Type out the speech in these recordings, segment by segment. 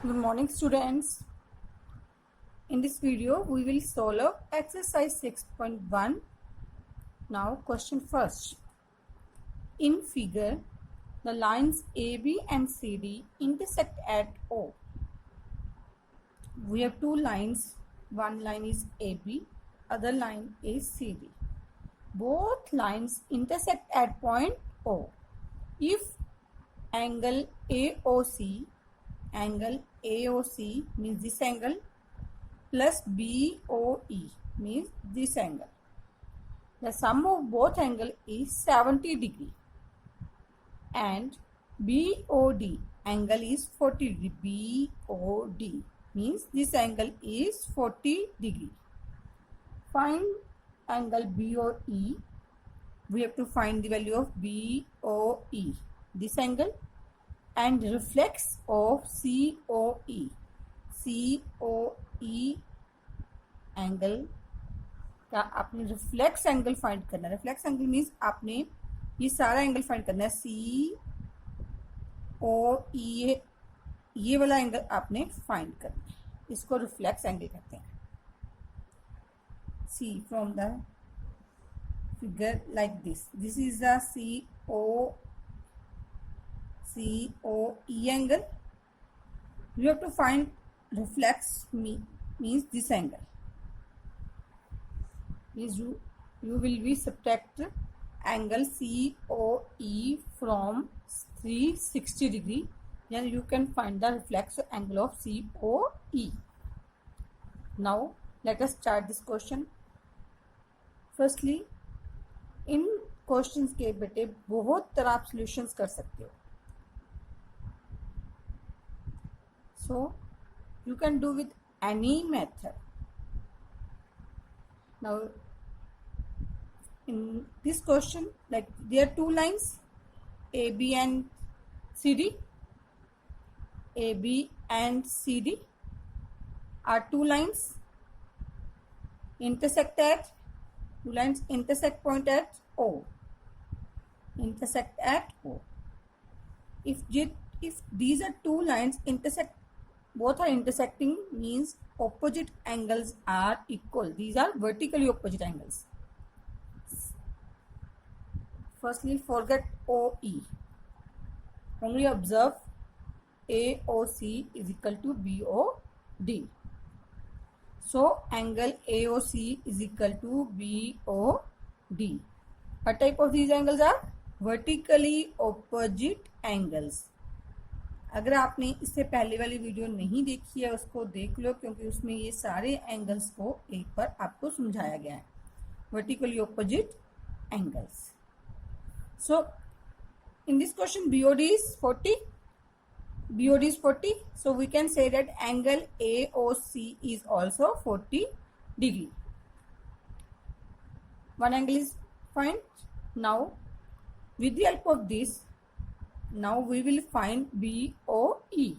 Good morning, students. In this video, we will solve exercise 6.1. Now, question first. In figure, the lines AB and CD intersect at O. We have two lines. One line is AB, other line is CD. Both lines intersect at point O. If angle AOC means this angle, plus BOE means this angle. The sum of both angle is 70 degree and BOD angle is 40 degree. BOD means this angle is 40 degree. Find angle BOE. We have to find the value of BOE, this angle, and reflex of COE. COE angle का आपने reflex angle find करना है. Reflex angle means आपने ये सारा angle find करना है. COE ये वाला एंगल आपने फाइंड करना है. इसको रिफ्लेक्स एंगल कहते हैं. See from the figure like this is the COE angle. You have to find reflex means this angle. Means you will be subtract angle COE from 360 degree. Then you can find the reflex angle of COE. Now let us start this question. Firstly, in questions के बेटे बहुत तरह आप solutions कर सकते हो. So you can do with any method. Now in this question, like there are two lines AB and CD. AB and CD are two lines intersect at point at O. Intersect at O. If these are two lines intersect, both are intersecting means opposite angles are equal. These are vertically opposite angles. Firstly, forget OE. Only observe AOC is equal to BOD. So, angle AOC is equal to BOD. What type of these angles are? Vertically opposite angles. अगर आपने इससे पहले वाली video नहीं देखी है उसको देख लो, क्योंकि उसमें ये सारे एंगल्स को एक बार आपको समझाया गया है. Vertically opposite angles. So in this question BOD is 40. So we can say that angle AOC is also 40 degree. One angle is fine. Now with the help of this, now we will find BOE,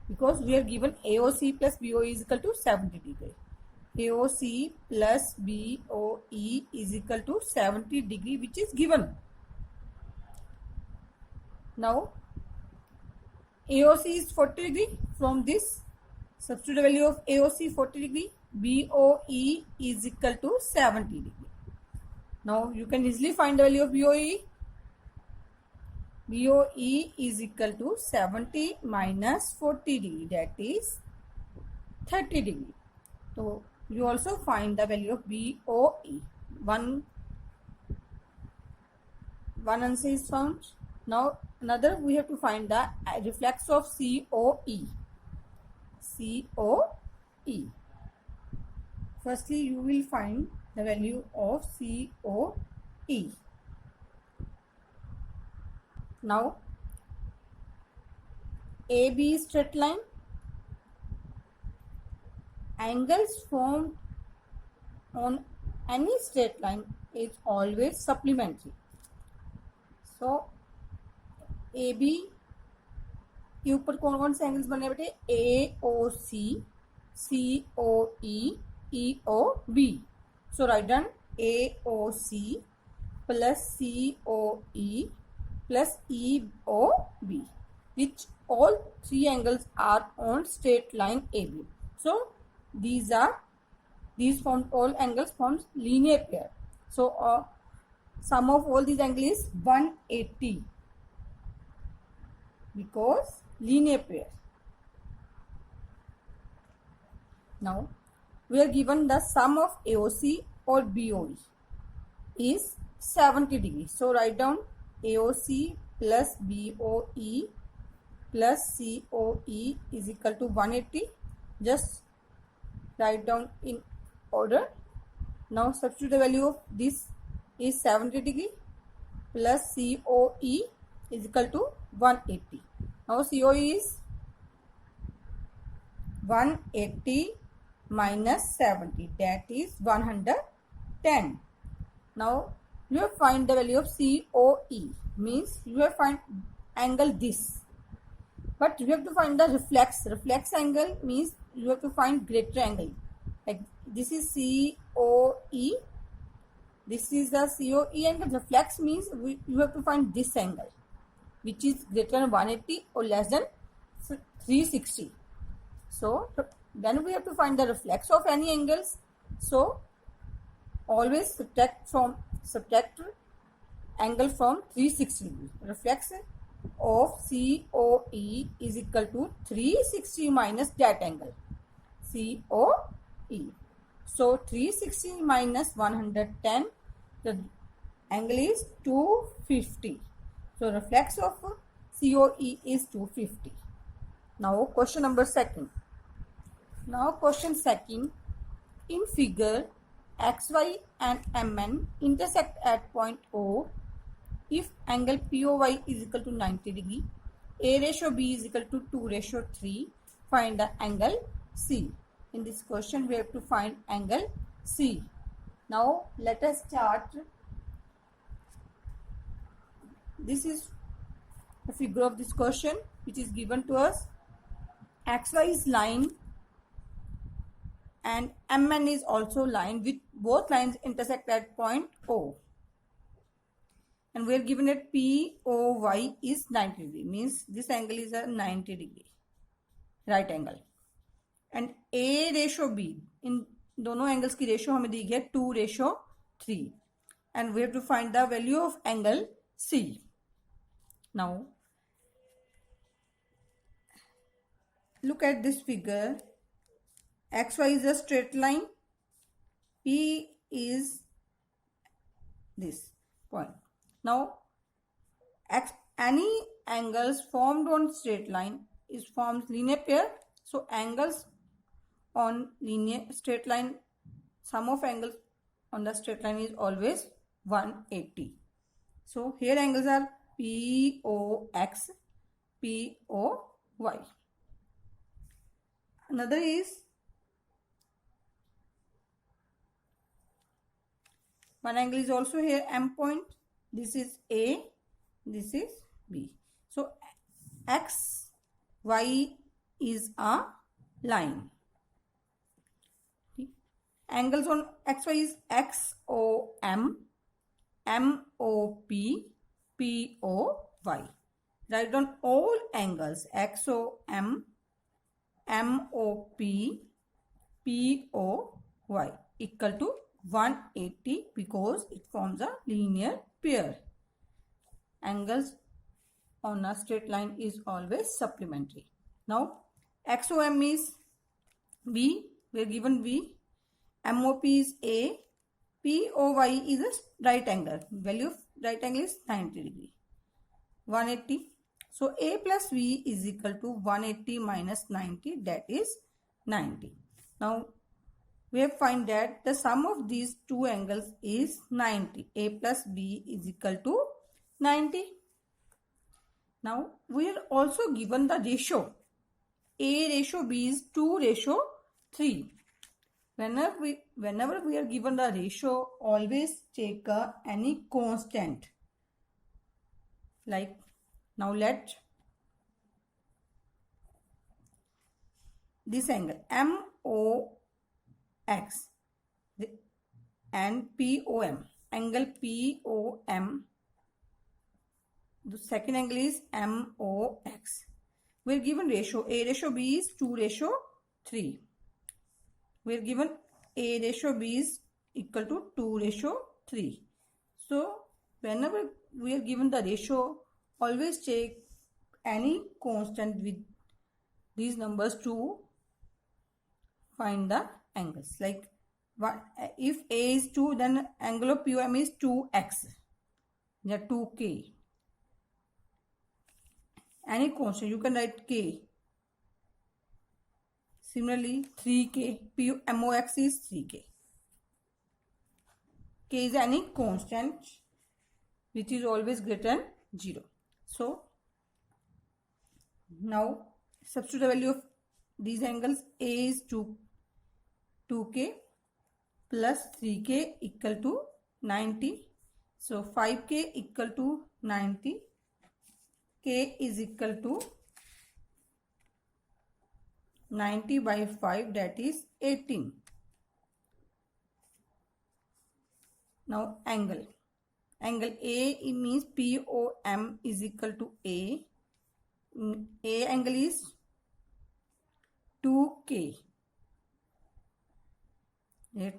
because we are given AOC plus BOE is equal to 70 degree. AOC plus BOE is equal to 70 degree, which is given. Now AOC is 40 degree. From this, substitute the value of AOC 40 degree. BOE is equal to 70 degree. Now you can easily find the value of BOE. BOE is equal to 70 minus 40 degree, that is 30 degree. So you also find the value of BOE. One answer is found. Now another, we have to find the reflex of COE. COE. Firstly, you will find the value of COE. Now AB straight line. Angles formed on any straight line is always supplementary. So AB के ऊपर कौन कौन से angles बने बेटे? AOC, COE, EOB. So write down AOC plus COE plus EOB, which all three angles are on straight line AB. So these form all angles forms linear pair. So sum of all these angles is 180 because linear pair. Now we are given the sum of AOC or BOE is 70 degrees. So write down AOC plus BOE plus COE is equal to 180. Just write down in order. Now substitute the value of this is 70 degree plus COE is equal to 180. Now COE is 180 minus 70, that is 110. Now you have find the value of COE, means you have find angle this, but you have to find the reflex angle, means you have to find greater angle. Like this is COE, this is the COE angle. Reflex means you have to find this angle which is greater than 180 or less than 360. So then we have to find the reflex of any angles. So always subtract angle from 360 degrees. Reflex of COE is equal to 360 minus that angle, COE. So 360 minus 110, the angle is 250. So reflex of COE is 250. Now question number second. Now question second, in figure XY and MN intersect at point O. If angle POY is equal to 90 degree, A ratio B is equal to 2 ratio 3, find the angle C. In this question we have to find angle C. Now let us start. This is the figure of this question which is given to us. XY is line and MN is also line, with both lines intersect at point O. And we are given that POY is 90 degree, means this angle is a 90 degree right angle. And A ratio B, in दोनों angles की ratio हमें दी गई है 2 ratio 3. And we have to find the value of angle C. Now look at this figure. XY is a straight line, P is this point. Now any angles formed on straight line is forms linear pair. So angles on linear straight line, sum of angles on the straight line is always 180. So here angles are POX, POY. Another is one angle is also here M point. This is A, this is B. So X, Y is a line. Angles on XY is XOM, MOP, POY. Write down all angles XOM, MOP, POY equal to 180 because it forms a linear pair. Angles on a straight line is always supplementary. Now XOM is B, we are given B, MOP is A, POY is a right angle. Value of right angle is 90 degree, 180. So A plus V is equal to 180 minus 90, that is 90. Now we have find that the sum of these two angles is 90. A plus B is equal to 90. Now we are also given the ratio. A ratio B is 2 ratio 3. Whenever we are given the ratio, always take any constant. Like now let this angle MOX and POM, angle POM, the second angle is MOX. We are given ratio. A ratio B is 2:3. We are given A ratio B is equal to 2:3. So whenever we are given the ratio, always check any constant with these numbers to find the angles. Like if A is 2, then angle of POM is 2x, yeah, 2k. Any constant you can write k. Similarly 3k, MOX is 3k. K is any constant which is always greater than 0. So now substitute the value of these angles. A is 2k plus 3k equal to 90. So 5k equal to 90. K is equal to 90 by 5, that is 18. Now angle. Angle A, it means POM is equal to A. A angle is 2k.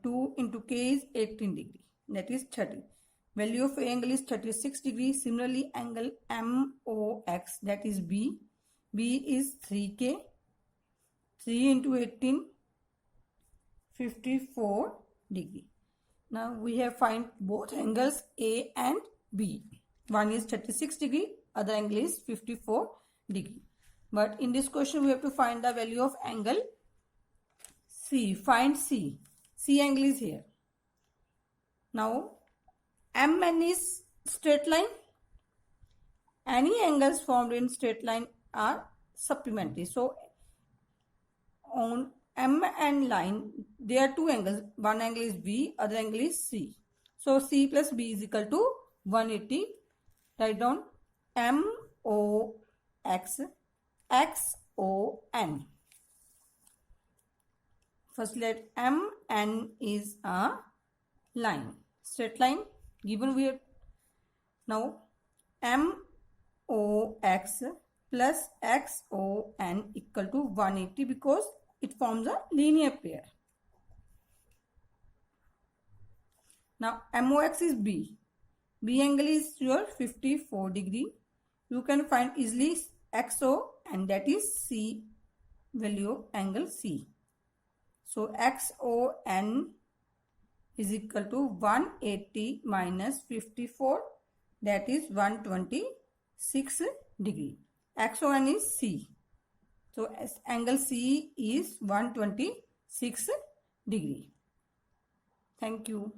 2 into k is 18 degree. That is 30. Value of A angle is 36 degrees. Similarly, angle MOX, that is B. B is 3k. 3 into 18, 54 degree. Now we have find both angles A and B. One is 36 degree, other angle is 54 degree. But in this question we have to find the value of angle C. Find C. C angle is here. Now MN is straight line. Any angles formed in straight line are supplementary. So on MN line, there are two angles. One angle is B, other angle is C. So C plus B is equal to 180. Write down MOX XON. First let MN is a line, straight line given here. Now MOX plus XON equal to 180 because it forms a linear pair. Now MOX is B. B angle is your 54 degree. You can find easily XO, and that is C, value of angle C. So XON is equal to 180 minus 54, that is 126 degree. XON is C. So angle C is 126 degree. Thank you.